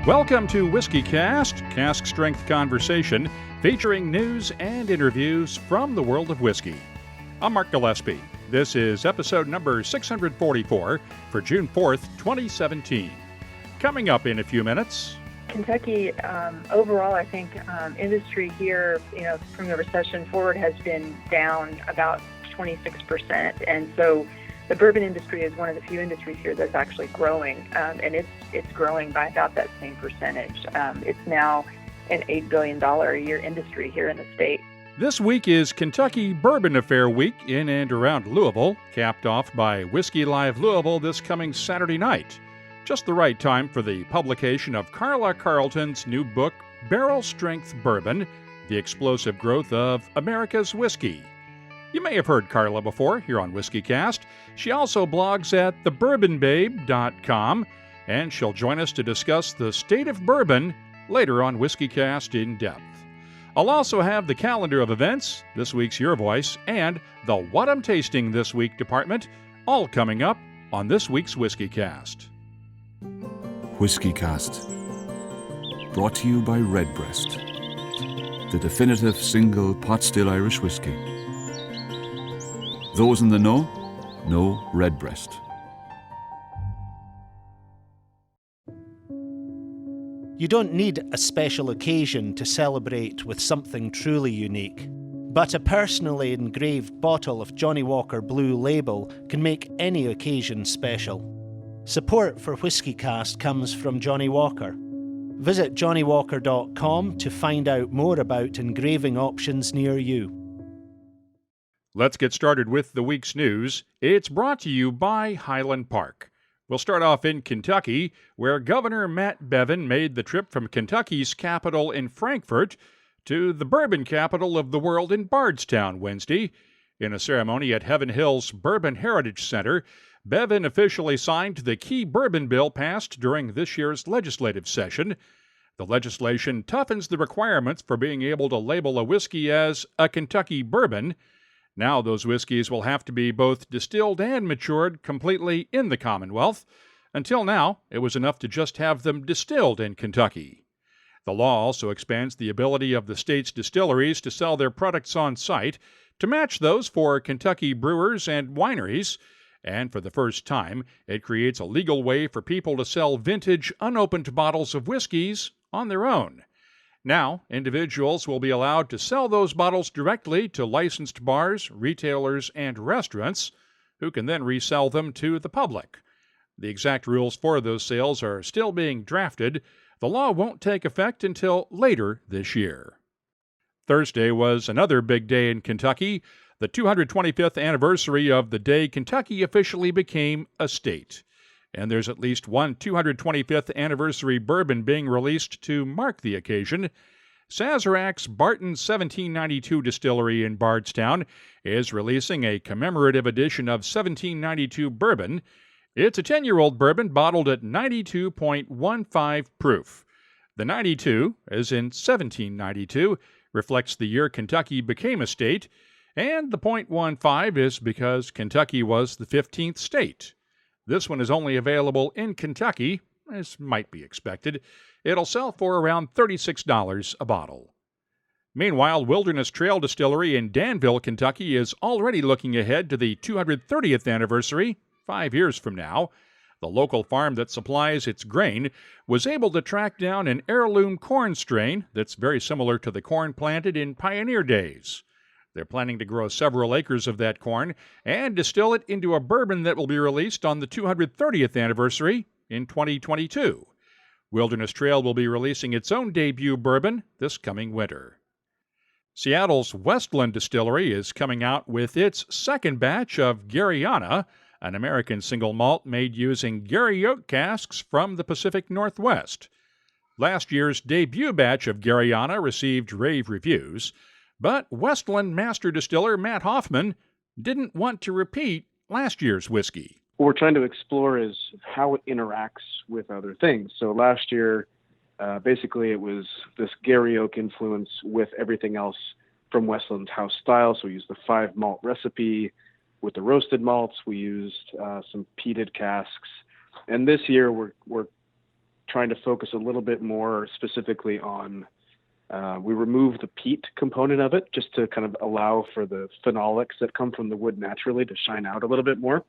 Welcome to WhiskyCast, cask strength conversation featuring news and interviews from the world of whiskey. I'm Mark Gillespie. This is episode number 644 for June 4th, 2017. Coming up in a few minutes. Kentucky, overall, I think industry here, from the recession forward has been down about 26%. And so the bourbon industry is one of the few industries here that's actually growing, and it's growing by about that same percentage. It's now an $8 billion a year industry here in the state. This week is Kentucky Bourbon Affair Week in and around Louisville, capped off by Whiskey Live Louisville this coming Saturday night. Just the right time for the publication of Carla Carlton's new book, Barrel Strength Bourbon, The Explosive Growth of America's Whiskey. You may have heard Carla before here on WhiskyCast. She also blogs at thebourbonbabe.com, and she'll join us to discuss the state of bourbon later on WhiskyCast in depth. I'll also have the calendar of events, this week's Your Voice, and the What I'm Tasting This Week department, all coming up on this week's WhiskyCast. WhiskyCast, brought to you by Redbreast, the definitive single pot-still Irish whiskey. Those in the know Redbreast. You don't need a special occasion to celebrate with something truly unique. But a personally engraved bottle of Johnnie Walker Blue Label can make any occasion special. Support for WhiskyCast comes from Johnnie Walker. Visit johnniewalker.com to find out more about engraving options near you. Let's get started with the week's news. It's brought to you by Highland Park. We'll start off in Kentucky, where Governor Matt Bevin made the trip from Kentucky's capital in Frankfort to the bourbon capital of the world in Bardstown Wednesday. In a ceremony at Heaven Hill's Bourbon Heritage Center, Bevin officially signed the key bourbon bill passed during this year's legislative session. The legislation toughens the requirements for being able to label a whiskey as a Kentucky bourbon. Now those whiskeys will have to be both distilled and matured completely in the Commonwealth. Until now, it was enough to just have them distilled in Kentucky. The law also expands the ability of the state's distilleries to sell their products on site to match those for Kentucky brewers and wineries. And for the first time, it creates a legal way for people to sell vintage, unopened bottles of whiskeys on their own. Now, individuals will be allowed to sell those bottles directly to licensed bars, retailers, and restaurants, who can then resell them to the public. The exact rules for those sales are still being drafted. The law won't take effect until later this year. Thursday was another big day in Kentucky, the 225th anniversary of the day Kentucky officially became a state. And there's at least one 225th anniversary bourbon being released to mark the occasion. Sazerac's Barton 1792 distillery in Bardstown is releasing a commemorative edition of 1792 bourbon. It's a 10-year-old bourbon bottled at 92.15 proof. The 92, as in 1792, reflects the year Kentucky became a state, and the .15 is because Kentucky was the 15th state. This one is only available in Kentucky, as might be expected. It'll sell for around $36 a bottle. Meanwhile, Wilderness Trail Distillery in Danville, Kentucky is already looking ahead to the 230th anniversary, 5 years from now. The local farm that supplies its grain was able to track down an heirloom corn strain that's very similar to the corn planted in pioneer days. They're planning to grow several acres of that corn and distill it into a bourbon that will be released on the 230th anniversary in 2022. Wilderness Trail will be releasing its own debut bourbon this coming winter. Seattle's Westland Distillery is coming out with its second batch of Garyana, an American single malt made using Gary oak casks from the Pacific Northwest. Last year's debut batch of Garyana received rave reviews, but Westland master distiller Matt Hoffman didn't want to repeat last year's whiskey. What we're trying to explore is how it interacts with other things. So last year, basically it was this Gary oak influence with everything else from Westland's house style. So we used the 5 malt recipe with the roasted malts. We used some peated casks. And this year we're trying to focus a little bit more specifically on, we remove the peat component of it just to kind of allow for the phenolics that come from the wood naturally to shine out a little bit more.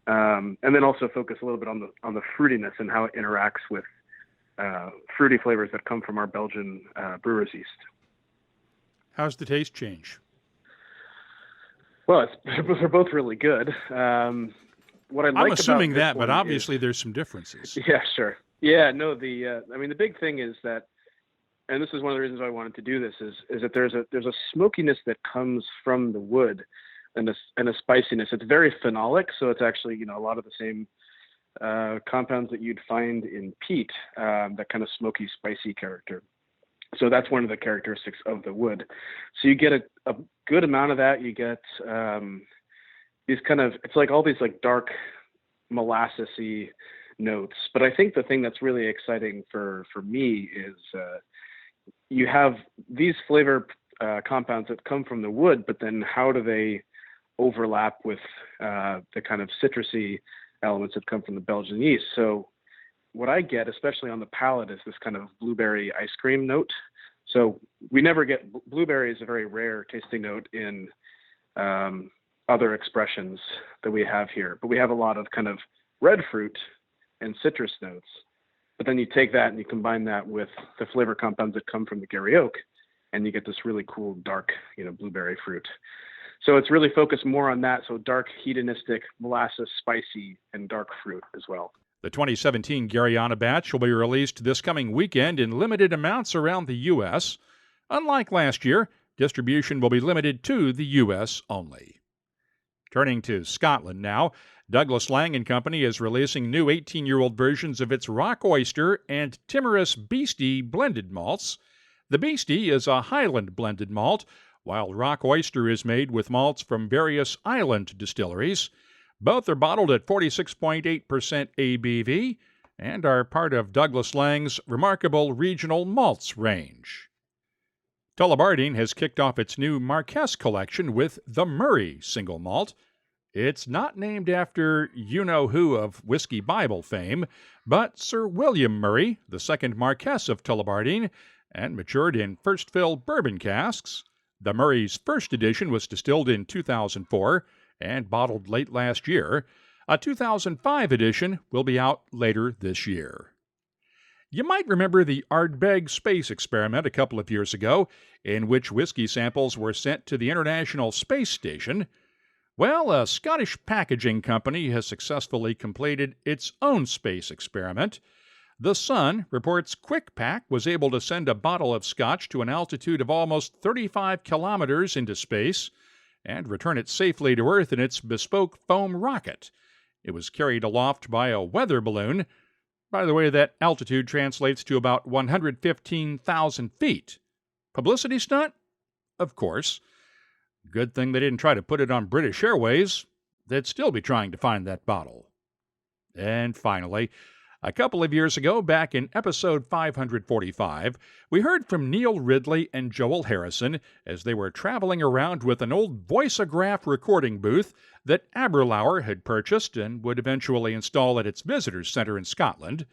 And then also focus a little bit on the fruitiness and how it interacts with fruity flavors that come from our Belgian brewer's yeast. How's the taste change? Well, they're both really good. What I like I'm assuming about that, this but one obviously there's some differences. Yeah, sure. Yeah, no, I mean, the big thing is that, and this is one of the reasons why I wanted to do this, is that there's a smokiness that comes from the wood and a spiciness. It's very phenolic, so it's actually, you know, a lot of the same compounds that you'd find in peat, that kind of smoky, spicy character. So that's one of the characteristics of the wood. So you get a good amount of that. You get these kind of, it's like all these like dark molassesy notes. But I think the thing that's really exciting for me is you have these flavor compounds that come from the wood, but then how do they overlap with the kind of citrusy elements that come from the Belgian yeast? So what I get, especially on the palate, is this kind of blueberry ice cream note. So we never get, blueberry is a very rare tasting note in other expressions that we have here, but we have a lot of kind of red fruit and citrus notes. But then you take that and you combine that with the flavor compounds that come from the Gary oak, and you get this really cool dark, you know, blueberry fruit. So it's really focused more on that. So dark, hedonistic, molasses, spicy, and dark fruit as well. The 2017 Garyana batch will be released this coming weekend in limited amounts around the U.S. Unlike last year, distribution will be limited to the U.S. only. Turning to Scotland now, Douglas Lang & Company is releasing new 18-year-old versions of its Rock Oyster and Timorous Beastie blended malts. The Beastie is a Highland blended malt, while Rock Oyster is made with malts from various island distilleries. Both are bottled at 46.8% ABV and are part of Douglas Lang's remarkable regional malts range. Tullibardine has kicked off its new Marquess collection with the Murray single malt. It's not named after you-know-who of Whiskey Bible fame, but Sir William Murray, the second Marquess of Tullibardine, and matured in first-fill bourbon casks. The Murray's first edition was distilled in 2004 and bottled late last year. A 2005 edition will be out later this year. You might remember the Ardbeg space experiment a couple of years ago, in which whiskey samples were sent to the International Space Station. Well, a Scottish packaging company has successfully completed its own space experiment. The Sun reports QuickPack was able to send a bottle of scotch to an altitude of almost 35 kilometers into space and return it safely to Earth in its bespoke foam rocket. It was carried aloft by a weather balloon. By the way, that altitude translates to about 115,000 feet. Publicity stunt? Of course. Good thing they didn't try to put it on British Airways. They'd still be trying to find that bottle. And finally, a couple of years ago, back in episode 545, we heard from Neil Ridley and Joel Harrison as they were traveling around with an old voiceograph recording booth that Aberlour had purchased and would eventually install at its visitors center in Scotland.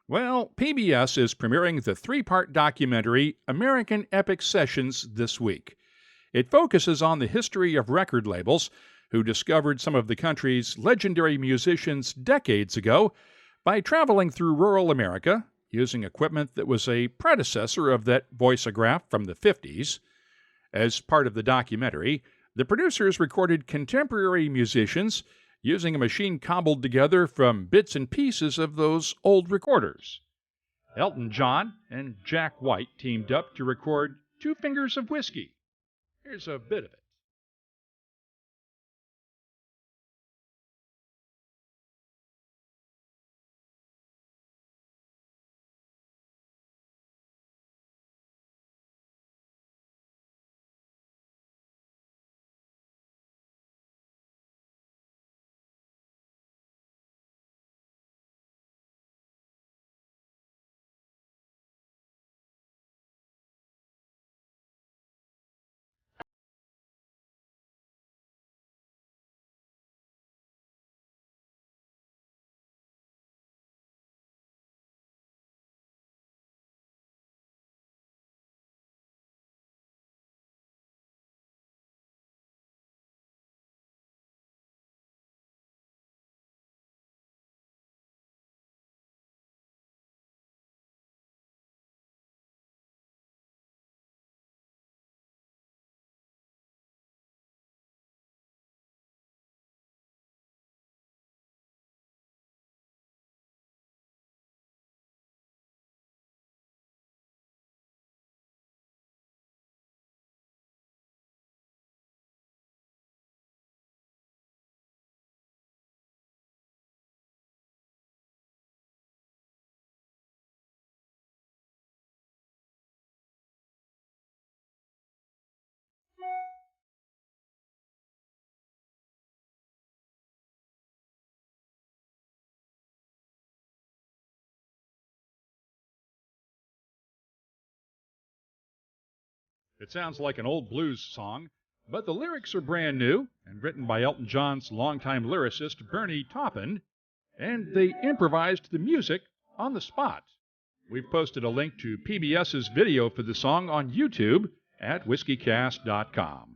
Well, PBS is premiering the three-part documentary American Epic Sessions this week. It focuses on the history of record labels who discovered some of the country's legendary musicians decades ago by traveling through rural America, using equipment that was a predecessor of that voiceograph from the 50s. As part of the documentary, the producers recorded contemporary musicians using a machine cobbled together from bits and pieces of those old recorders. Elton John and Jack White teamed up to record Two Fingers of Whiskey. Here's a bit of it. It sounds like an old blues song, but the lyrics are brand new and written by Elton John's longtime lyricist Bernie Taupin, and they improvised the music on the spot. We've posted a link to PBS's video for the song on YouTube at WhiskyCast.com.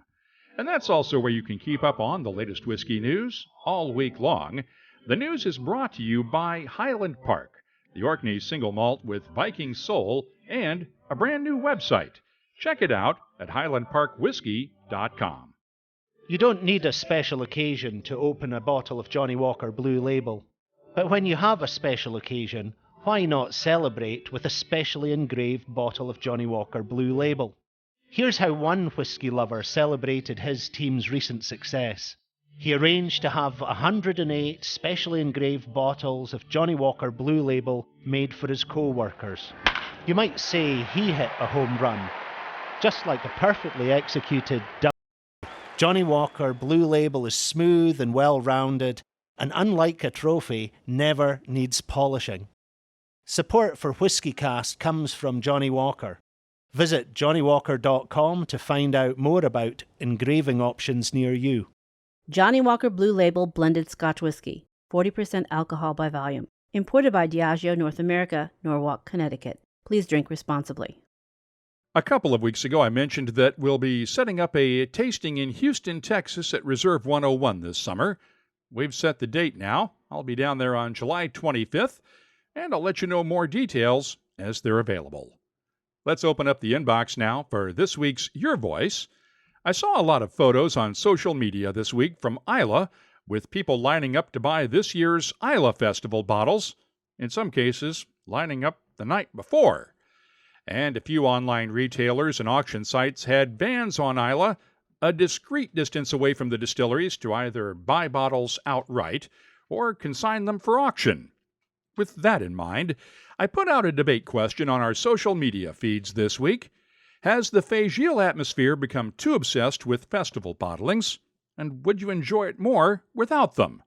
And that's also where you can keep up on the latest whiskey news all week long. The news is brought to you by Highland Park, the Orkney single malt with Viking soul, and a brand new website. Check it out at highlandparkwhiskey.com. You don't need a special occasion to open a bottle of Johnnie Walker Blue Label. But when you have a special occasion, why not celebrate with a specially engraved bottle of Johnnie Walker Blue Label? Here's how one whiskey lover celebrated his team's recent success. He arranged to have 108 specially engraved bottles of Johnnie Walker Blue Label made for his co-workers. You might say he hit a home run, just like a perfectly executed Johnnie Walker Blue Label is smooth and well-rounded, and unlike a trophy, never needs polishing. Support for WhiskyCast comes from Johnnie Walker. Visit johnnywalker.com to find out more about engraving options near you. Johnnie Walker Blue Label Blended Scotch Whiskey, 40% alcohol by volume. Imported by Diageo North America, Norwalk, Connecticut. Please drink responsibly. A couple of weeks ago, I mentioned that we'll be setting up a tasting in Houston, Texas at Reserve 101 this summer. We've set the date now. I'll be down there on July 25th, and I'll let you know more details as they're available. Let's open up the inbox now for this week's Your Voice. I saw a lot of photos on social media this week from Islay, with people lining up to buy this year's Islay Festival bottles, in some cases lining up the night before. And a few online retailers and auction sites had vans on Islay, a discreet distance away from the distilleries, to either buy bottles outright or consign them for auction. With that in mind, I put out a debate question on our social media feeds this week. Has the Fagile atmosphere become too obsessed with festival bottlings, and would you enjoy it more without them?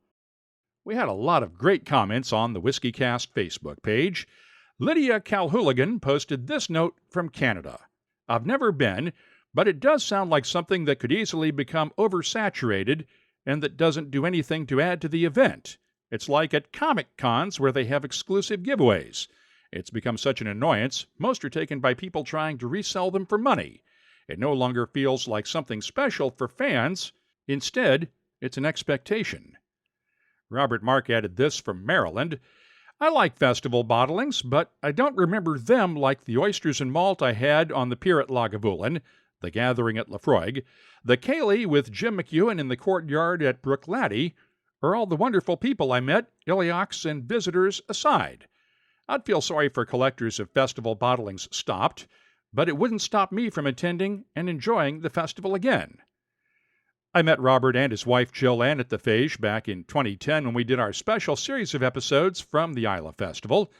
We had a lot of great comments on the WhiskyCast Facebook page. Lydia Calhooligan posted this note from Canada. I've never been, but it does sound like something that could easily become oversaturated and that doesn't do anything to add to the event. It's like at Comic Cons where they have exclusive giveaways. It's become such an annoyance, most are taken by people trying to resell them for money. It no longer feels like something special for fans. Instead, it's an expectation. Robert Mark added this from Maryland. I like festival bottlings, but I don't remember them like the oysters and malt I had on the pier at Lagavulin, the gathering at Lafroig, the Cayley with Jim McEwen in the courtyard at Brookladdy, or all the wonderful people I met, Iliocs and visitors aside. I'd feel sorry for collectors if festival bottlings stopped, but it wouldn't stop me from attending and enjoying the festival again. I met Robert and his wife Jill Ann at the Phage back in 2010 when we did our special series of episodes from the Islay Festival,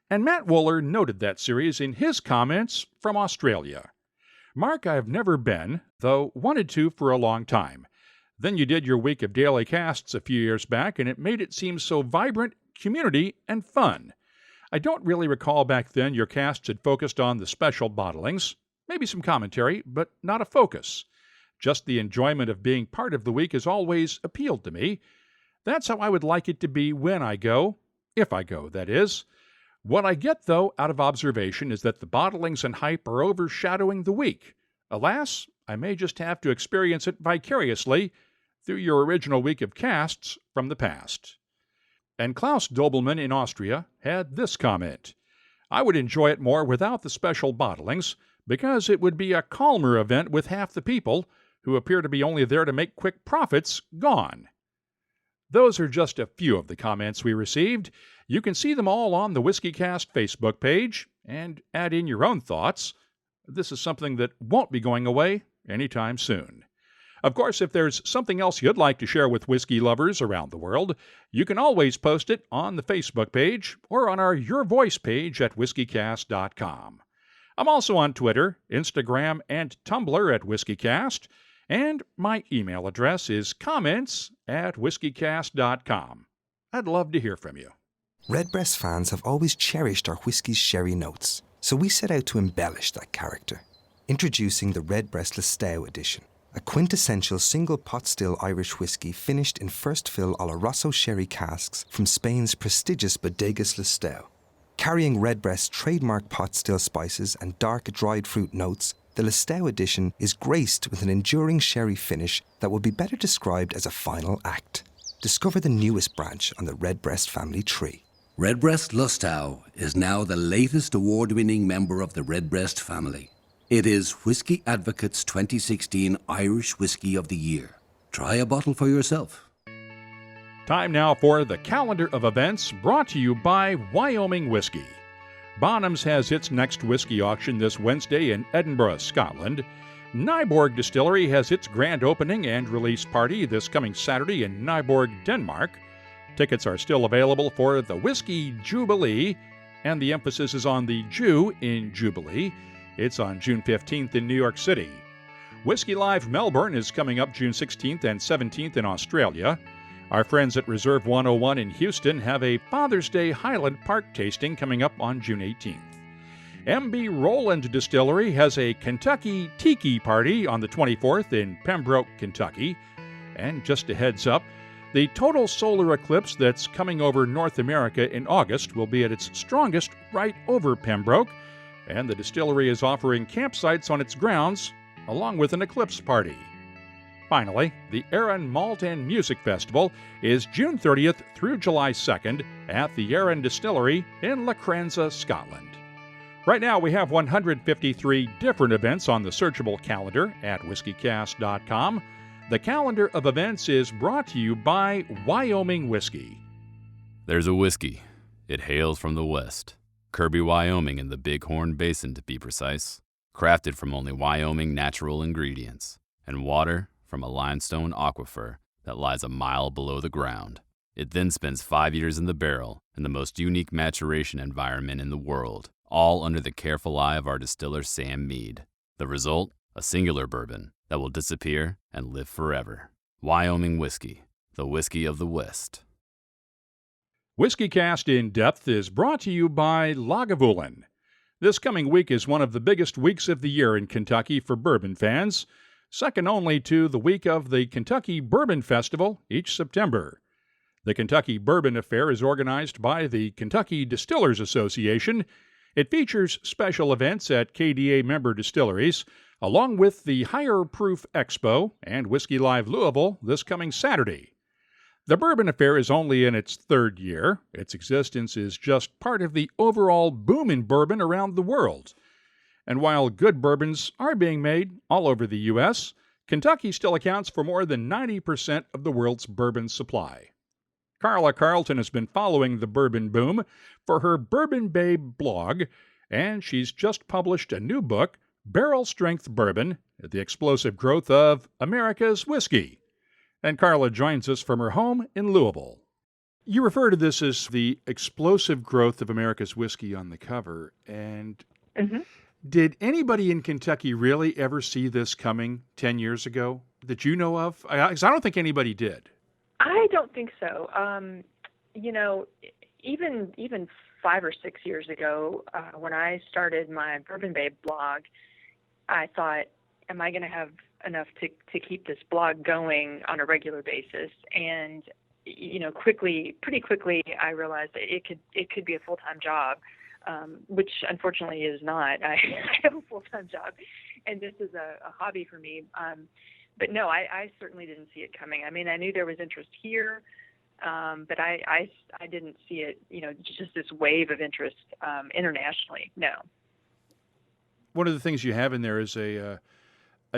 and Matt Wooler noted that series in his comments from Australia. Mark, I've never been, though wanted to for a long time. Then you did your week of daily casts a few years back, and it made it seem so vibrant, community, and fun. I don't really recall back then your casts had focused on the special bottlings, maybe some commentary, but not a focus. Just the enjoyment of being part of the week has always appealed to me. That's how I would like it to be when I go, if I go, that is. What I get, though, out of observation is that the bottlings and hype are overshadowing the week. Alas, I may just have to experience it vicariously through your original week of casts from the past. And Klaus Dobelmann in Austria had this comment. I would enjoy it more without the special bottlings, because it would be a calmer event with half the people, who appear to be only there to make quick profits, gone. Those are just a few of the comments we received. You can see them all on the WhiskyCast Facebook page, and add in your own thoughts. This is something that won't be going away anytime soon. Of course, if there's something else you'd like to share with whiskey lovers around the world, you can always post it on the Facebook page or on our Your Voice page at WhiskyCast.com. I'm also on Twitter, Instagram, and Tumblr at WhiskyCast, and my email address is comments@whiskycast.com. I'd love to hear from you. Redbreast fans have always cherished our whiskey's sherry notes, so we set out to embellish that character. Introducing the Redbreast Listowel Edition, a quintessential single pot still Irish whiskey finished in first fill Oloroso sherry casks from Spain's prestigious Bodegas Listowel. Carrying Redbreast's trademark pot still spices and dark dried fruit notes, the Listowel Edition is graced with an enduring sherry finish that will be better described as a final act. Discover the newest branch on the Redbreast family tree. Redbreast Listowel is now the latest award-winning member of the Redbreast family. It is Whiskey Advocate's 2016 Irish Whiskey of the Year. Try a bottle for yourself. Time now for the calendar of events brought to you by Wyoming Whiskey. Bonham's has its next whiskey auction this Wednesday in Edinburgh, Scotland. Nyborg Distillery has its grand opening and release party this coming Saturday in Nyborg, Denmark. Tickets are still available for the Whiskey Jubilee, and the emphasis is on the Jew in Jubilee. It's on June 15th in New York City. Whiskey Live Melbourne is coming up June 16th and 17th in Australia. Our friends at Reserve 101 in Houston have a Father's Day Highland Park tasting coming up on June 18th. M.B. Rowland Distillery has a Kentucky Tiki Party on the 24th in Pembroke, Kentucky. And just a heads up, the total solar eclipse that's coming over North America in August will be at its strongest right over Pembroke, and the distillery is offering campsites on its grounds, along with an eclipse party. Finally, the Arran Malt and Music Festival is June 30th through July 2nd at the Arran Distillery in Lacranza, Scotland. Right now, we have 153 different events on the searchable calendar at WhiskyCast.com. The calendar of events is brought to you by Wyoming Whiskey. There's a whiskey. It hails from the west. Kirby, Wyoming in the Bighorn Basin to be precise. Crafted from only Wyoming natural ingredients. And water from a limestone aquifer that lies a mile below the ground. It then spends 5 years in the barrel in the most unique maturation environment in the world, all under the careful eye of our distiller Sam Mead. The result? A singular bourbon that will disappear and live forever. Wyoming Whiskey, the whiskey of the West. WhiskyCast In Depth is brought to you by Lagavulin. This coming week is one of the biggest weeks of the year in Kentucky for bourbon fans, second only to the week of the Kentucky Bourbon Festival each September. The Kentucky Bourbon Affair is organized by the Kentucky Distillers Association. It features special events at KDA member distilleries, along with the Higher Proof Expo and Whiskey Live Louisville this coming Saturday. The Bourbon Affair is only in its third year. Its existence is just part of the overall boom in bourbon around the world. And while good bourbons are being made all over the U.S., Kentucky still accounts for more than 90% of the world's bourbon supply. Carla Carlton has been following the bourbon boom for her Bourbon Babe blog, and she's just published a new book, Barrel Strength Bourbon, The Explosive Growth of America's Whiskey. And Carla joins us from her home in Louisville. You refer to this as the explosive growth of America's whiskey on the cover, and did anybody in Kentucky really ever see this coming 10 years ago that you know of? Because I don't think anybody did. I don't think so. Even 5 or 6 years ago, when I started my Bourbon Babe blog, I thought, am I going to have enough to keep this blog going on a regular basis? And pretty quickly, I realized that it could be a full-time job, which unfortunately is not. I have a full-time job, and this is a hobby for me. But no, I certainly didn't see it coming. I mean, I knew there was interest here, but I didn't see it, just this wave of interest internationally. No. One of the things you have in there is a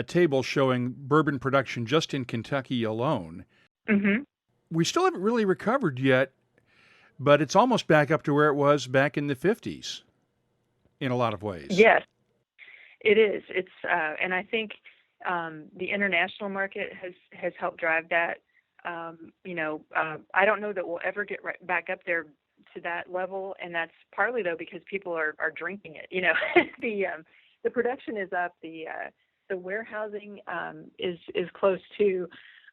table showing bourbon production just in Kentucky alone. Mm-hmm. We still haven't really recovered yet, but it's almost back up to where it was back in the 50s in a lot of ways. Yes, it is. It's and I think the international market has helped drive that. I don't know that we'll ever get right back up there to that level, and that's partly though because people are drinking it. The production is up, the warehousing is close too,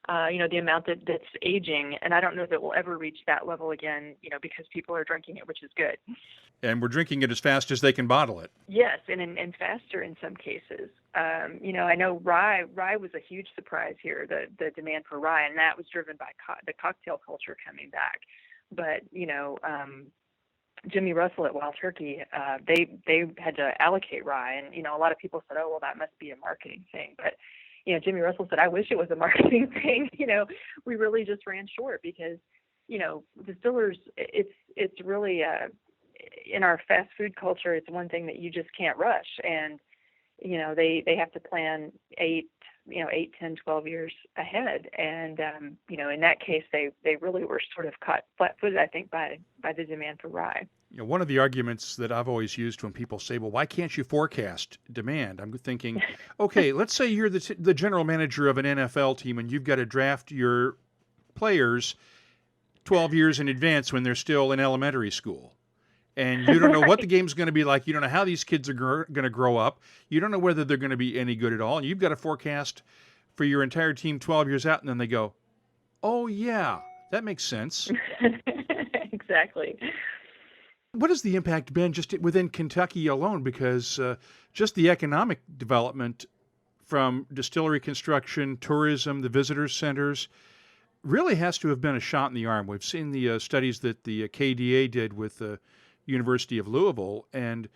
the amount that's aging. And I don't know that we'll ever reach that level again, because people are drinking it, which is good. And we're drinking it as fast as they can bottle it. Yes, and faster in some cases. I know rye was a huge surprise here, the demand for rye, and that was driven by the cocktail culture coming back. But, Jimmy Russell at Wild Turkey, they had to allocate rye, and, a lot of people said, oh, well, that must be a marketing thing. But, Jimmy Russell said, I wish it was a marketing thing. We really just ran short because, distillers, it's really, in our fast food culture, it's one thing that you just can't rush. And, they have to plan 8, 10, 12 years ahead. And, in that case, they really were sort of caught flat-footed, I think, by the demand for rye. One of the arguments that I've always used when people say, well, why can't you forecast demand? I'm thinking, okay, let's say you're the general manager of an NFL team and you've got to draft your players 12 years in advance when they're still in elementary school. And you don't know what the game's going to be like. You don't know how these kids are going to grow up. You don't know whether they're going to be any good at all. And you've got to forecast for your entire team 12 years out. And then they go, oh, yeah, that makes sense. Exactly. What has the impact been just within Kentucky alone? Because just the economic development from distillery construction, tourism, the visitor centers, really has to have been a shot in the arm. We've seen the studies that the KDA did with the University of Louisville, and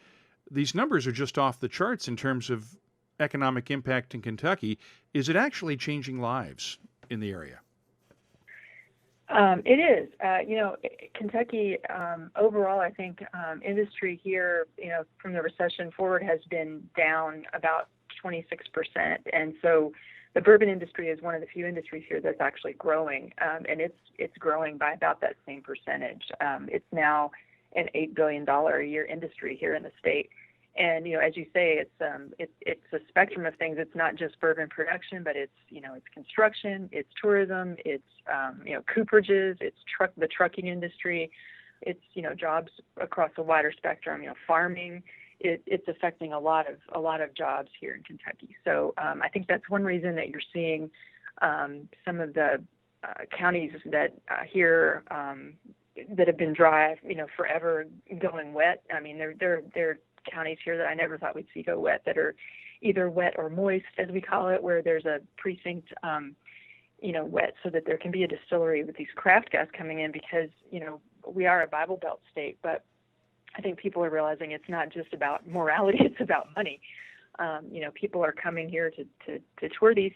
these numbers are just off the charts in terms of economic impact in Kentucky. Is it actually changing lives in the area? It is. Kentucky, overall, I think industry here, from the recession forward has been down about 26%. And so the bourbon industry is one of the few industries here that's actually growing, and it's growing by about that same percentage. It's now an $8 billion a year industry here in the state. And, as you say, it's a spectrum of things. It's not just bourbon production, but it's construction, it's tourism, it's, cooperages, it's the trucking industry, it's, jobs across a wider spectrum, farming. It's affecting a lot of jobs here in Kentucky. So I think that's one reason that you're seeing some of the counties that here that have been dry, forever going wet. I mean, they're counties here that I never thought we'd see go wet, that are either wet or moist, as we call it, where there's a precinct, wet, so that there can be a distillery with these craft guys coming in, because, we are a Bible Belt state, but I think people are realizing it's not just about morality, it's about money. People are coming here to tour these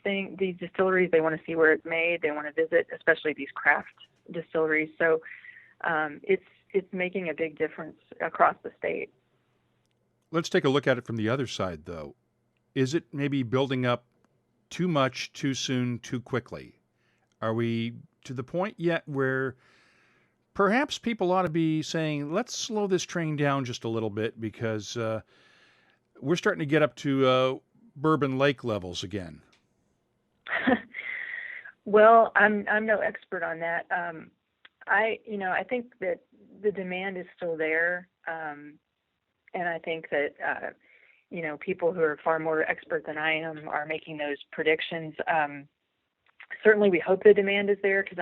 distilleries. They want to see where it's made. They want to visit, especially these craft distilleries. So it's making a big difference across the state. Let's take a look at it from the other side, though. Is it maybe building up too much, too soon, too quickly? Are we to the point yet where perhaps people ought to be saying, let's slow this train down just a little bit, because we're starting to get up to Bourbon Lake levels again? Well, I'm no expert on that. I think that the demand is still there. And I think that, people who are far more expert than I am are making those predictions. Certainly we hope the demand is there, because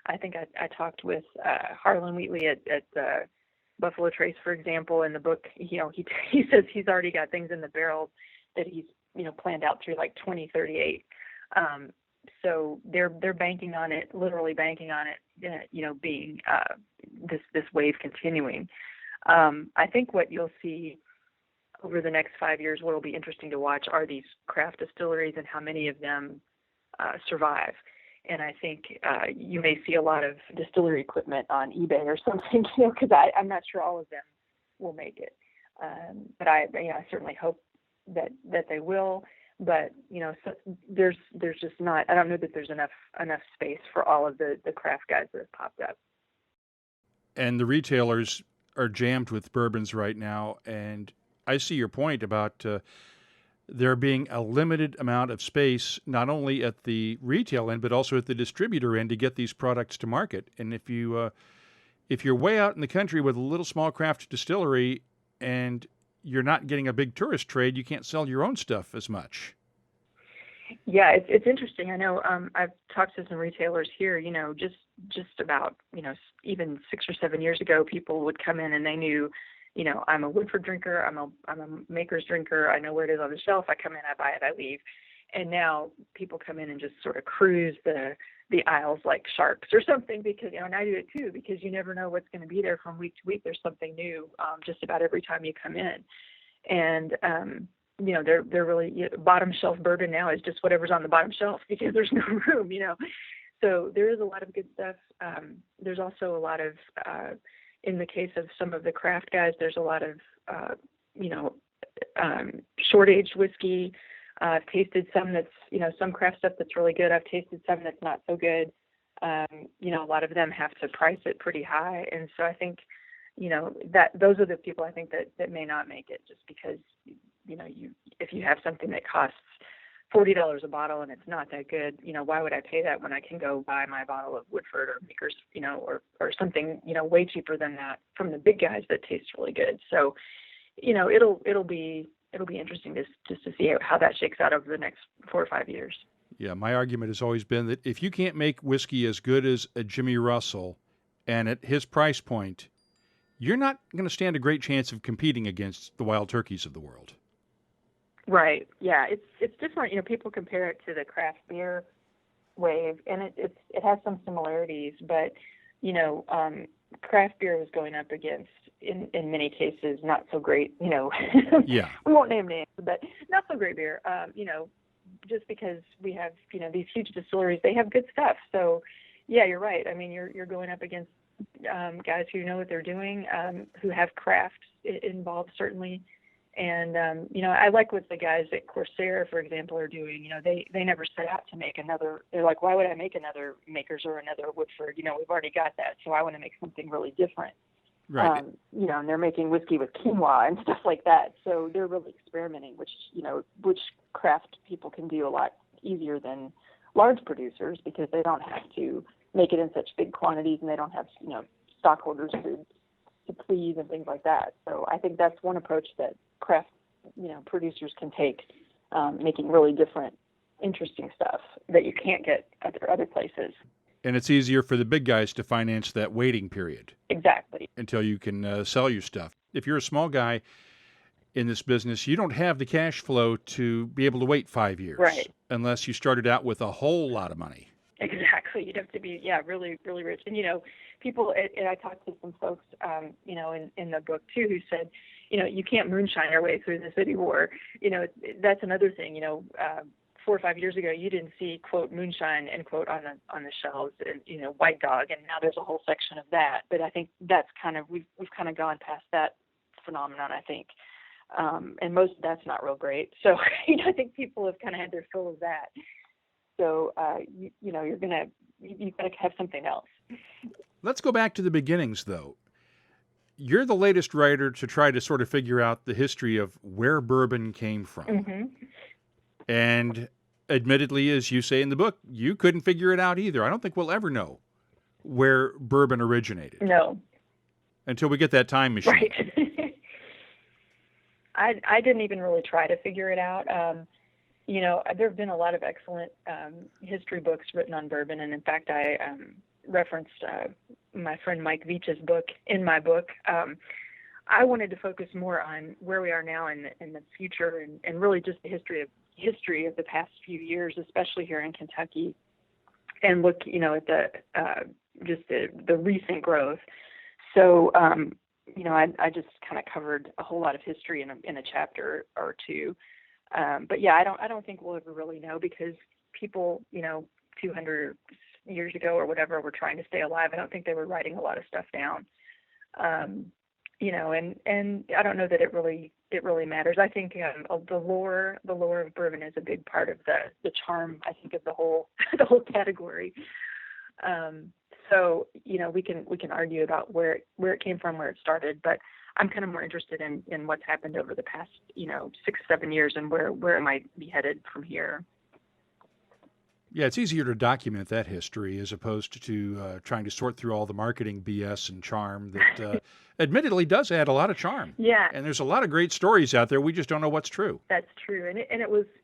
I think I talked with Harlan Wheatley at Buffalo Trace, for example, in the book. He says he's already got things in the barrel that he's, planned out through like 2038. So they're banking on it, literally banking on it, being this wave continuing. I think what you'll see over the next 5 years, what will be interesting to watch, are these craft distilleries and how many of them survive. And I think you may see a lot of distillery equipment on eBay or something, because I'm not sure all of them will make it. But I certainly hope that they will. But so there's just not. I don't know that there's enough space for all of the craft guys that have popped up. And the retailers are jammed with bourbons right now, and I see your point about there being a limited amount of space, not only at the retail end, but also at the distributor end, to get these products to market. And if you're way out in the country with a little small craft distillery and you're not getting a big tourist trade, you can't sell your own stuff as much. Yeah, it's interesting. I know I've talked to some retailers here, just about, even 6 or 7 years ago, people would come in and they knew, I'm a Woodford drinker, I'm a Maker's drinker, I know where it is on the shelf, I come in, I buy it, I leave. And now people come in and just sort of cruise the aisles like sharks or something, because, and I do it too, because you never know what's going to be there from week to week. There's something new just about every time you come in. And, they're really, bottom shelf bourbon now is just whatever's on the bottom shelf because there's no room, So there is a lot of good stuff. There's also a lot of, in the case of some of the craft guys, there's a lot of, short-aged whiskey. I've tasted some that's, some craft stuff that's really good. I've tasted some that's not so good. A lot of them have to price it pretty high. And so I think, that those are the people I think that may not make it, just because, if you have something that costs $40 a bottle and it's not that good, why would I pay that when I can go buy my bottle of Woodford or Maker's, or something, way cheaper than that from the big guys that taste really good. So, it'll be interesting just to see how that shakes out over the next 4 or 5 years. Yeah, my argument has always been that if you can't make whiskey as good as a Jimmy Russell and at his price point, you're not going to stand a great chance of competing against the Wild Turkeys of the world. Right. Yeah, it's different. People compare it to the craft beer wave, and it has some similarities, but craft beer was going up against, in many cases, not so great. Yeah. We won't name names, but not so great beer. Just because we have these huge distilleries, they have good stuff. So, yeah, you're right. I mean, you're going up against guys who know what they're doing, who have craft involved certainly. And, I like what the guys at Corsair, for example, are doing. They never set out to make another. They're like, why would I make another Maker's or another Woodford? We've already got that. So I want to make something really different. Right. And they're making whiskey with quinoa and stuff like that. So they're really experimenting, which craft people can do a lot easier than large producers, because they don't have to make it in such big quantities, and they don't have, stockholders to please and things like that. So I think that's one approach that craft, producers can take, making really different, interesting stuff that you can't get other places. And it's easier for the big guys to finance that waiting period. Exactly. Until you can sell your stuff. If you're a small guy in this business, you don't have the cash flow to be able to wait 5 years. Right. Unless you started out with a whole lot of money. Exactly. You'd have to be, really, really rich. And, people, and I talked to some folks, in the book too, who said, you can't moonshine your way through this anymore. That's another thing, 4 or 5 years ago, you didn't see, quote, moonshine, end quote, on the shelves, and, White Dog, and now there's a whole section of that. But I think that's we've kind of gone past that phenomenon, I think. And most of that's not real great. So, I think people have kind of had their fill of that. So, you've got to have something else. Let's go back to the beginnings, though. You're the latest writer to try to sort of figure out the history of where bourbon came from. Mm-hmm. And admittedly, as you say in the book, you couldn't figure it out either. I don't think we'll ever know where bourbon originated. No. Until we get that time machine. Right. I didn't even really try to figure it out. There have been a lot of excellent history books written on bourbon, and in fact, I referenced my friend Mike Veach's book in my book. I wanted to focus more on where we are now in the future, and really just the history of the past few years, especially here in Kentucky, and look, at the recent growth. So, I just kind of covered a whole lot of history in a chapter or two. But yeah, I don't think we'll ever really know, because people, 200 years ago or whatever, were trying to stay alive. I don't think they were writing a lot of stuff down. And I don't know that it really matters. I think the lore of bourbon is a big part of the charm, I think, of the whole category. So we can argue about where it came from, where it started, but I'm kind of more interested in what's happened over the past 6-7 years, and where it might be headed from here. Yeah, it's easier to document that history as opposed to trying to sort through all the marketing BS and charm that admittedly does add a lot of charm. Yeah, And there's a lot of great stories out there. We just don't know what's true. that's true. And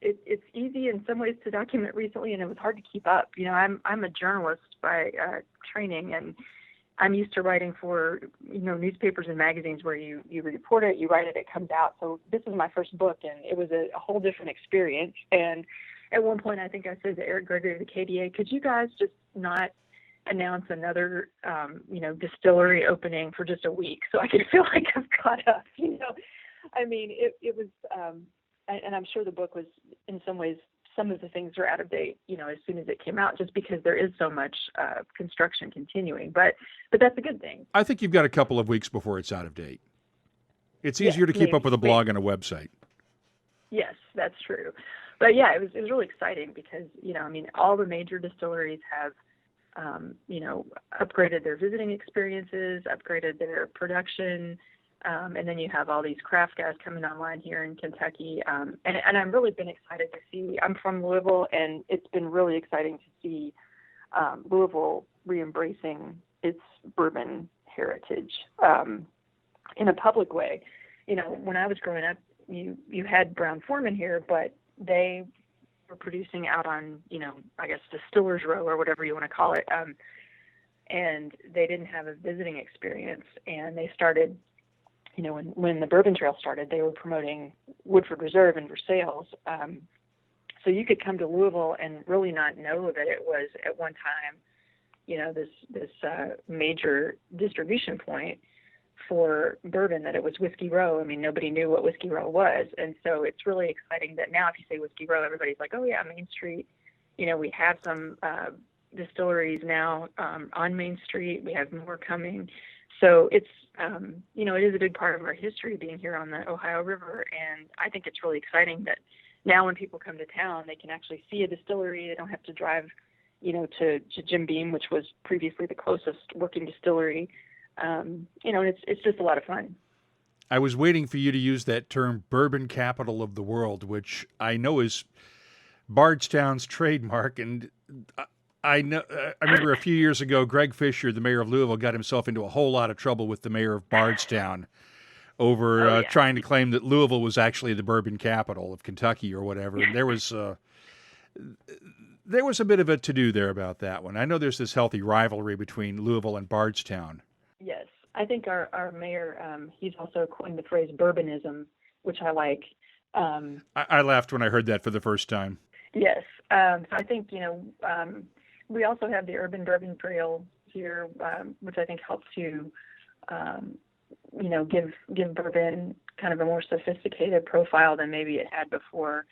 it's easy in some ways to document recently, and it was hard to keep up. I'm a journalist by training, and I'm used to writing for newspapers and magazines where you report it, you write it, it comes out. So this is my first book, and it was a whole different experience. And at one point, I think I said to Eric Gregory of the KDA, could you guys just not announce another, distillery opening for just a week so I can feel like I've caught up? I mean, it was, and I'm sure the book was in some ways, some of the things are out of date, as soon as it came out, just because there is so much construction continuing. But that's a good thing. I think you've got a couple of weeks before it's out of date. It's easier to keep up with a blog and a website. Yes, that's true. But yeah, it was really exciting because, all the major distilleries have, upgraded their visiting experiences, upgraded their production, and then you have all these craft guys coming online here in Kentucky. And I've really been excited to see, I'm from Louisville, and it's been really exciting to see Louisville re-embracing its bourbon heritage in a public way. When I was growing up, you had Brown-Forman here, but they were producing out on, I guess Distillers Row or whatever you want to call it. And they didn't have a visiting experience. And they started, when the Bourbon Trail started, they were promoting Woodford Reserve and Versailles. So you could come to Louisville and really not know that it was at one time, this major distribution point for bourbon, that it was Whiskey Row. I mean, nobody knew what Whiskey Row was. And so it's really exciting that now if you say Whiskey Row, everybody's like, oh yeah, Main Street. We have some distilleries now on Main Street. We have more coming. So it's, it is a big part of our history being here on the Ohio River. And I think it's really exciting that now when people come to town, they can actually see a distillery. They don't have to drive, to Jim Beam, which was previously the closest working distillery. And it's just a lot of fun. I was waiting for you to use that term, bourbon capital of the world, which I know is Bardstown's trademark. And I remember a few years ago, Greg Fisher, the mayor of Louisville, got himself into a whole lot of trouble with the mayor of Bardstown over trying to claim that Louisville was actually the bourbon capital of Kentucky or whatever. And there was a bit of a to-do there about that one. I know there's this healthy rivalry between Louisville and Bardstown. Yes, I think our mayor, he's also coined the phrase bourbonism, which I like. I laughed when I heard that for the first time. Yes, so I think, we also have the Urban Bourbon Trail here, which I think helps to, give bourbon kind of a more sophisticated profile than maybe it had before.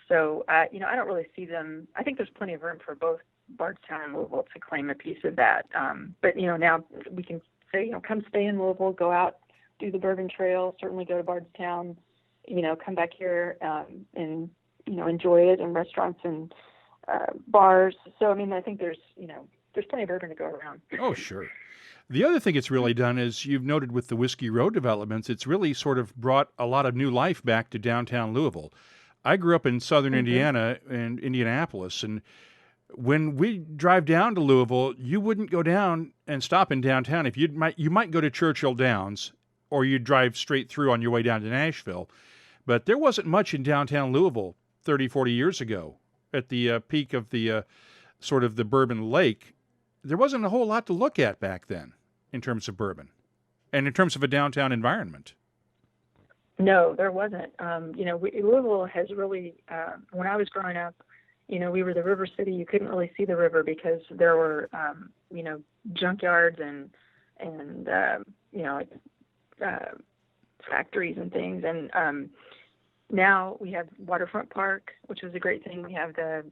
So, I don't really see them. I think there's plenty of room for both Bardstown and Louisville to claim a piece of that. But, now we can say, come stay in Louisville, go out, do the Bourbon Trail, certainly go to Bardstown, come back here and, enjoy it in restaurants and bars. So, I think there's plenty of bourbon to go around. Oh, sure. The other thing it's really done is, you've noted with the Whiskey Row developments, it's really sort of brought a lot of new life back to downtown Louisville. I grew up in southern Indiana and Indianapolis, and when we drive down to Louisville, you wouldn't go down and stop in downtown. If you might go to Churchill Downs, or you'd drive straight through on your way down to Nashville. But there wasn't much in downtown Louisville 30, 40 years ago. At the peak of the sort of the Bourbon Lake, there wasn't a whole lot to look at back then in terms of bourbon and in terms of a downtown environment. No, there wasn't. Louisville has really, when I was growing up, we were the river city. You couldn't really see the river because there were, junkyards and factories and things. And now we have Waterfront Park, which was a great thing. We have the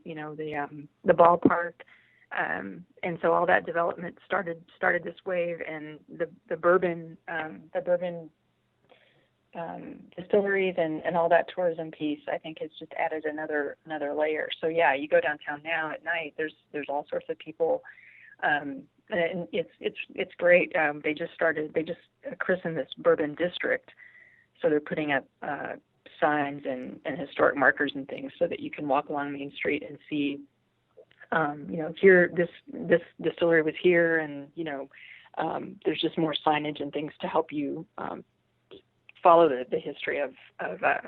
ballpark. And so all that development started this wave, and the bourbon distilleries and all that tourism piece, I think, has just added another layer. So yeah, you go downtown now at night, there's all sorts of people, and it's great. They just christened this Bourbon District, so they're putting up signs and historic markers and things so that you can walk along Main Street and see Here, this distillery was here, and there's just more signage and things to help you follow the history of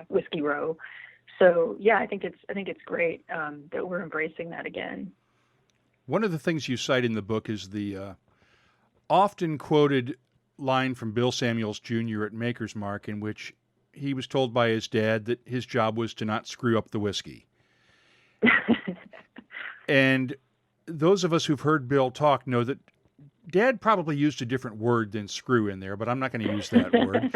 Whiskey Row. So yeah, I think it's great that we're embracing that again. One of the things you cite in the book is the often quoted line from Bill Samuels Jr. at Maker's Mark, in which he was told by his dad that his job was to not screw up the whiskey. And those of us who've heard Bill talk know that Dad probably used a different word than screw in there, but I'm not going to use that word.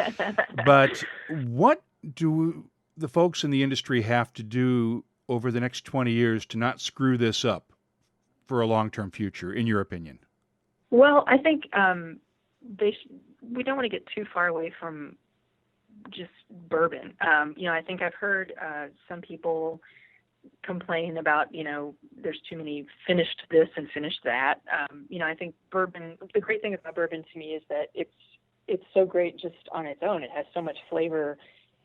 But what do the folks in the industry have to do over the next 20 years to not screw this up for a long-term future, in your opinion? Well, I think we don't want to get too far away from just bourbon. I think I've heard some people complain about, there's too many finished this and finished that. I think bourbon, the great thing about bourbon to me is that it's so great just on its own. It has so much flavor,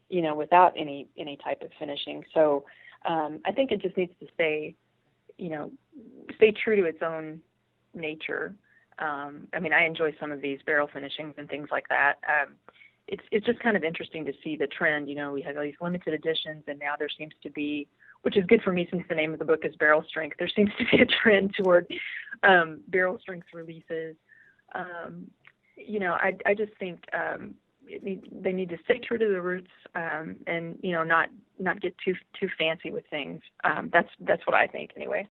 without any type of finishing. So I think it just needs to stay true to its own nature. I enjoy some of these barrel finishings and things like that. It's just kind of interesting to see the trend. We have all these limited editions, and now there seems to be, which is good for me since the name of the book is Barrel Strength, there seems to be a trend toward barrel strength releases. I just think they need to stay true to the roots and not get too fancy with things. That's what I think anyway.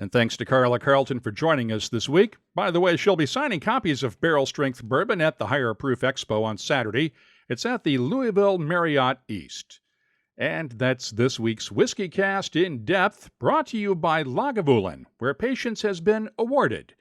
And thanks to Carla Carlton for joining us this week. By the way, she'll be signing copies of Barrel Strength Bourbon at the Higher Proof Expo on Saturday. It's at the Louisville Marriott East. And that's this week's WhiskyCast in Depth, brought to you by Lagavulin, where patience has been awarded.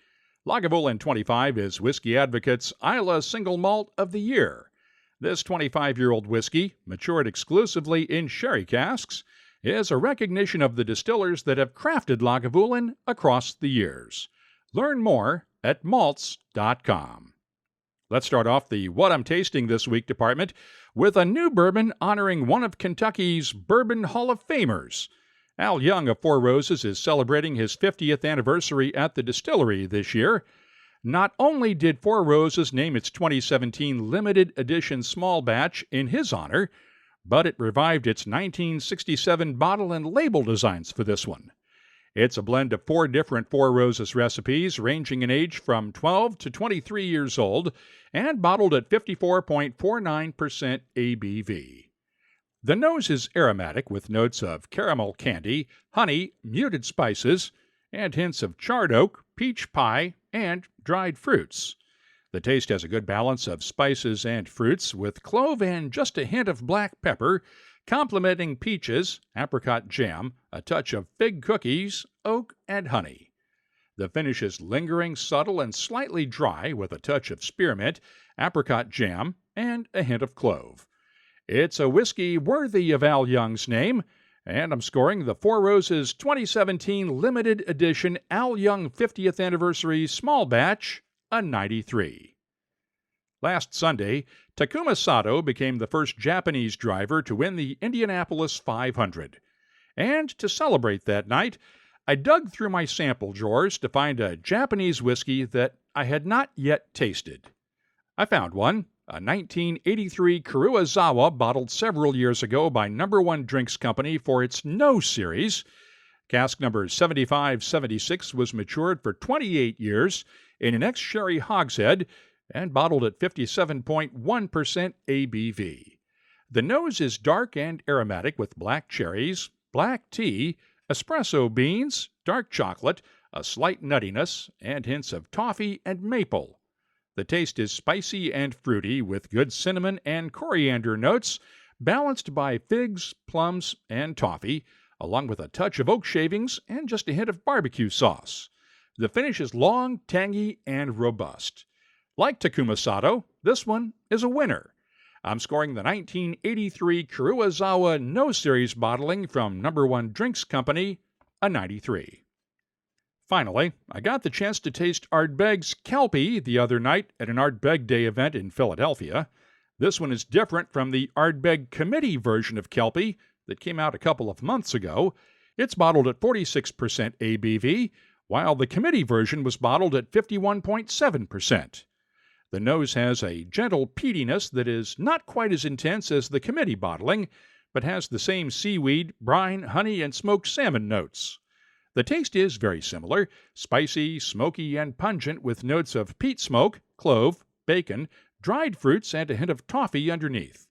Lagavulin 25 is Whiskey Advocate's Isla Single Malt of the Year. This 25-year-old whiskey, matured exclusively in sherry casks, is a recognition of the distillers that have crafted Lagavulin across the years. Learn more at malts.com. Let's start off the What I'm Tasting This Week department with a new bourbon honoring one of Kentucky's Bourbon Hall of Famers. Al Young of Four Roses is celebrating his 50th anniversary at the distillery this year. Not only did Four Roses name its 2017 limited edition small batch in his honor, but it revived its 1967 bottle and label designs for this one. It's a blend of 4 different Four Roses recipes, ranging in age from 12 to 23 years old, and bottled at 54.49% ABV. The nose is aromatic with notes of caramel candy, honey, muted spices, and hints of charred oak, peach pie, and dried fruits. The taste has a good balance of spices and fruits, with clove and just a hint of black pepper, complementing peaches, apricot jam, a touch of fig cookies, oak, and honey. The finish is lingering, subtle, and slightly dry, with a touch of spearmint, apricot jam, and a hint of clove. It's a whiskey worthy of Al Young's name, and I'm scoring the Four Roses 2017 limited edition Al Young 50th Anniversary Small Batch a 93. Last Sunday, Takuma Sato became the first Japanese driver to win the Indianapolis 500. And to celebrate that night, I dug through my sample drawers to find a Japanese whiskey that I had not yet tasted. I found one, a 1983 Kuruizawa bottled several years ago by No. 1 Drinks Company for its No series. Cask number 7576 was matured for 28 years in an ex-sherry hogshead and bottled at 57.1% ABV. The nose is dark and aromatic with black cherries, black tea, espresso beans, dark chocolate, a slight nuttiness, and hints of toffee and maple. The taste is spicy and fruity with good cinnamon and coriander notes, balanced by figs, plums, and toffee, along with a touch of oak shavings and just a hint of barbecue sauce. The finish is long, tangy, and robust. Like Takuma Sato, this one is a winner. I'm scoring the 1983 Kuruizawa No Series bottling from No. 1 Drinks Company a 93. Finally, I got the chance to taste Ardbeg's Kelpie the other night at an Ardbeg Day event in Philadelphia. This one is different from the Ardbeg Committee version of Kelpie that came out a couple of months ago. It's bottled at 46% ABV, while the committee version was bottled at 51.7%. The nose has a gentle peatiness that is not quite as intense as the committee bottling, but has the same seaweed, brine, honey, and smoked salmon notes. The taste is very similar, spicy, smoky, and pungent with notes of peat smoke, clove, bacon, dried fruits, and a hint of toffee underneath.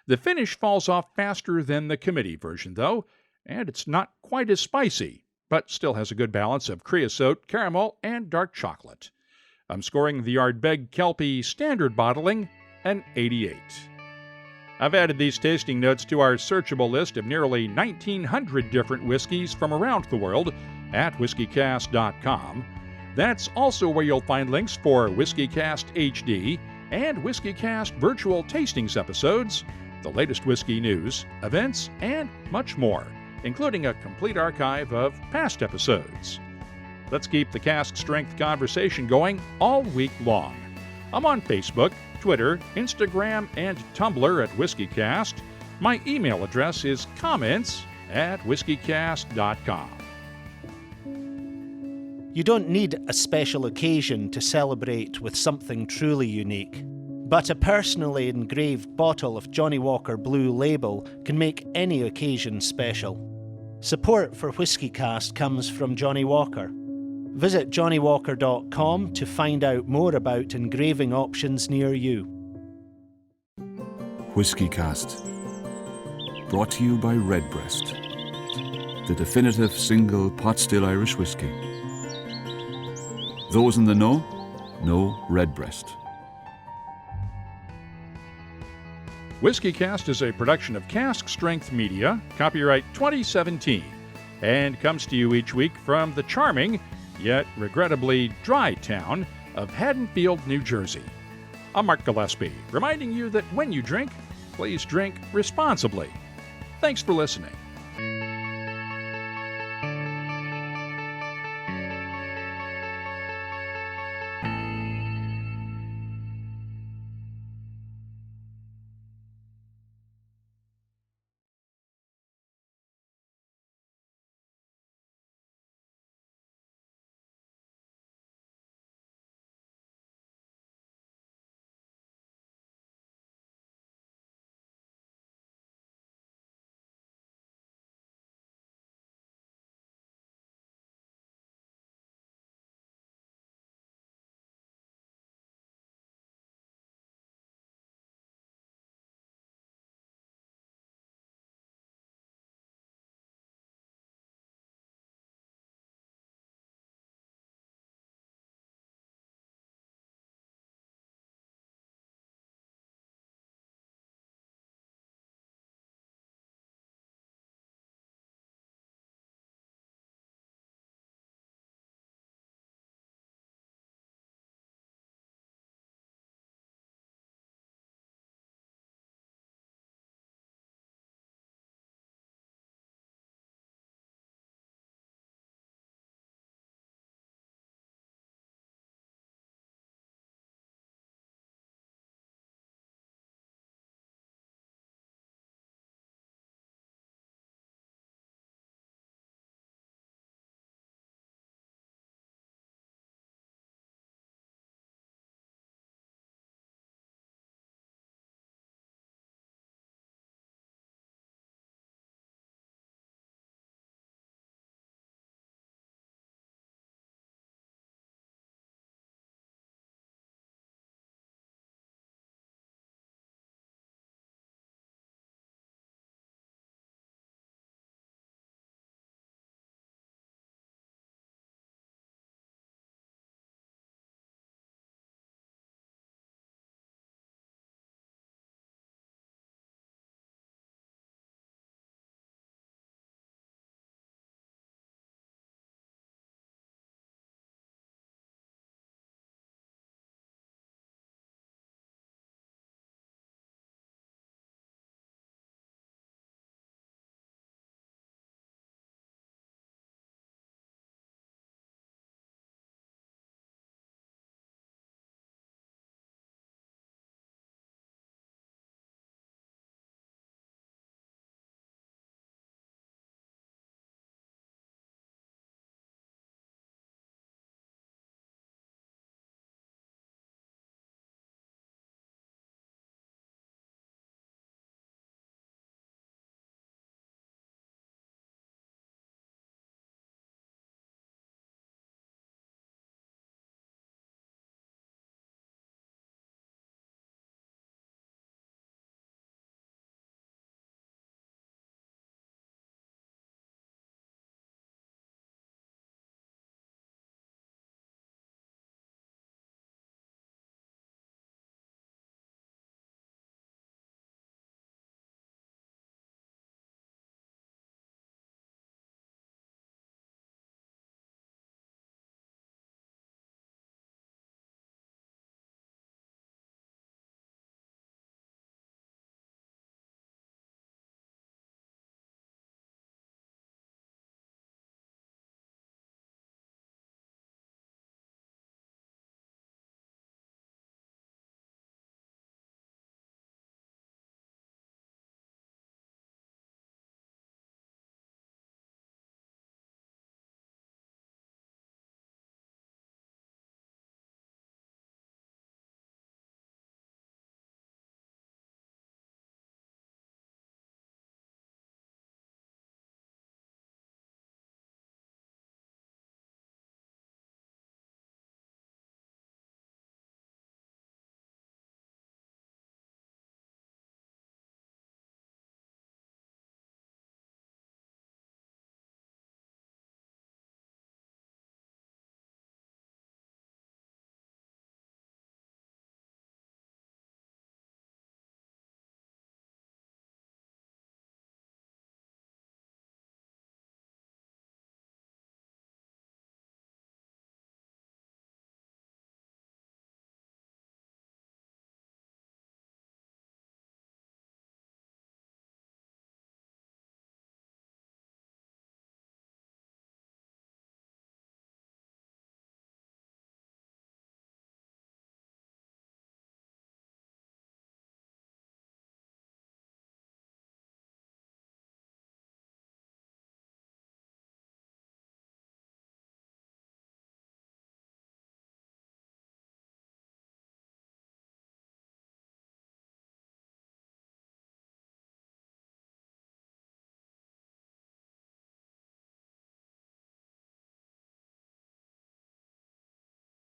The finish falls off faster than the committee version, though, and it's not quite as spicy, but still has a good balance of creosote, caramel, and dark chocolate. I'm scoring the Ardbeg Kelpie Standard Bottling an 88. I've added these tasting notes to our searchable list of nearly 1,900 different whiskeys from around the world at WhiskyCast.com. That's also where you'll find links for WhiskyCast HD and WhiskyCast virtual tastings episodes, the latest whiskey news, events, and much more, including a complete archive of past episodes. Let's keep the cask strength conversation going all week long. I'm on Facebook, Twitter, Instagram, and Tumblr at WhiskyCast. My email address is comments@whiskycast.com. You don't need a special occasion to celebrate with something truly unique, but a personally engraved bottle of Johnnie Walker Blue Label can make any occasion special. Support for WhiskyCast comes from Johnnie Walker. Visit johnnywalker.com to find out more about engraving options near you. WhiskyCast. Brought to you by Redbreast, the definitive single pot still Irish whiskey. Those in the know Redbreast. WhiskyCast is a production of Cask Strength Media, copyright 2017, and comes to you each week from the charming, yet regrettably dry town of Haddonfield, New Jersey. I'm Mark Gillespie, reminding you that when you drink, please drink responsibly. Thanks for listening.